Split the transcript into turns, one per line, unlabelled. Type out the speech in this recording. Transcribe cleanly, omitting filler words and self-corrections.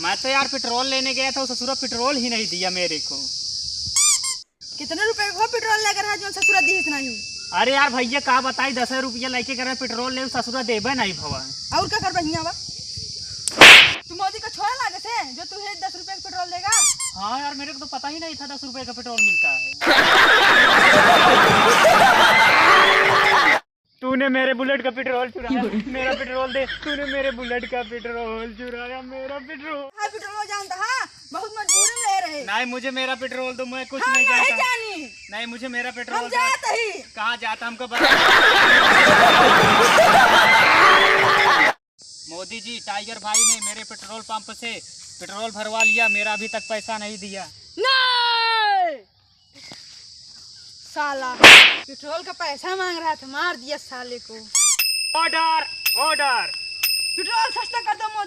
मैं तो यार पेट्रोल लेने गया था, ससुरा पेट्रोल ही नहीं दिया मेरे को।
कितने रुपए को पेट्रोल लेकर है जो ससुरा दी नहीं?
अरे यार भैया का बताई, 10 रुपया लेके करे पेट्रोल ले, ससुरा देबे नहीं भवा।
और क्या कर बहिया बा? तू मोदी का छोरा लागे से जो तुझे 10 रुपए का पेट्रोल देगा?
हाँ यार मेरे को तो पता ही नहीं था 10 रुपए का पेट्रोल मिलता है। तूने मेरे बुलेट का पेट्रोल चुराया, मेरा पेट्रोल दे। तूने मेरे बुलेट का पेट्रोल चुराया, मेरा पेट्रोल।
हाँ पेट्रोल जानता हाँ, बहुत मजबूरी में ले रहे।
नहीं मुझे मेरा पेट्रोल दो, मैं कुछ
हम
नहीं
नहीं
जानता।
जानी।
नहीं मुझे मेरा पेट्रोल
हम जाते ही।
कहाँ जाता हमको बता। मोदी जी, टाइगर भाई ने मेरे पेट्रोल पंप से पेट्रोल भरवा लिया, मेरा अभी तक पैसा नहीं दिया।
नहीं साला पेट्रोल का पैसा मांग रहा था, मार दिया साले को।
Order order.
पेट्रोल सस्ता कर दो मोदी।